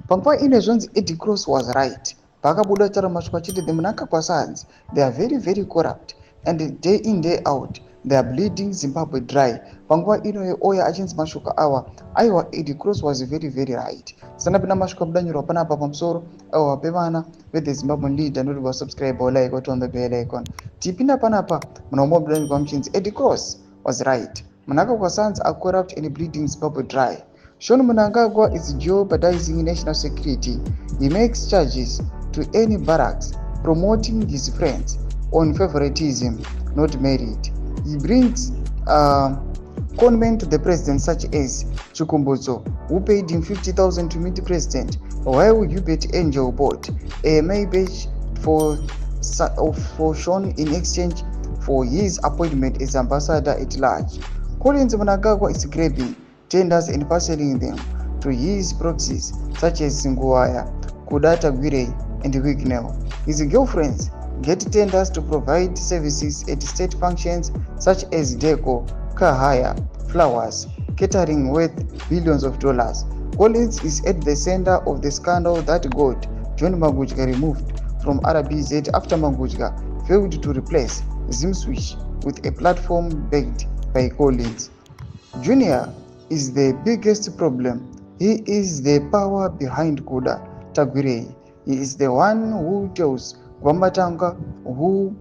Panguva ine zvanzi Eddie Cross was right. Pakabuda taramashwa chiti the mnangagwaZim, they are very very corrupt, and day in day out they are bleeding Zimbabwe dry. Panguva ino oya achinzi mashuka awa aiwa Eddie Cross was very very right. Sanapina mashuka mudanyirwa panapa pamusoro awa pevana the Zimbabwean leader noti vasubscribe like on the bell icon. Tipinda panapa munaomba mudanyirwa muchinzi Eddie Cross was right. MnangagwaZim are corrupt and bleeding Zimbabwe dry. Sean Mnangagwa is jeopardizing national security. He makes charges to any barracks, promoting his friends on favoritism, not merit. He brings conmen to the president, such as Chukumbuzo, who paid him 50,000 to meet the president, while Hubert Angel bought a Maybach for Sean in exchange for his appointment as ambassador at large. Collins Mnangagwa is grabbing tenders and parceling them to his proxies such as Nguaya, Kudata Gwire, and Wignell. His girlfriends get tenders to provide services at state functions such as deco, car hire, flowers, catering worth billions of dollars. Collins is at the center of the scandal that got John Mnangagwa removed from RBZ after Mnangagwa failed to replace Zim Switch with a platform backed by Collins. Junior is the biggest problem. He is the power behind Kuda Tagwire. He is the one who tells Gwambatanga who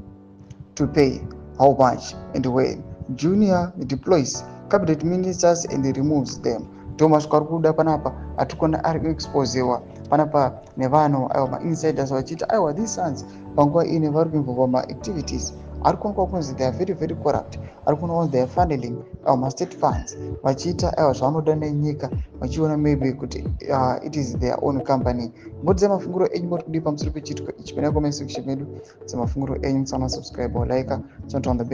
to pay, how much, and when. Junior deploys cabinet ministers and removes them. Thomas Karuda panapa atukona ari exposewa panapa nevano ayo insiders wachita ayo these sons panguva ine vari kuinvolva activities ari kuonekwa kunzi they are very very corrupt, ari kuona they are funneling our state funds vachiita aiwa zvavanoda nenyika vachiona maybe kuti it is their own company. Mbudza mafunguro enyu muri kudi pamusoro pechitiko ichi pene comment section medu. Mafunguro enyu musana subscribe or like, turn on the bell.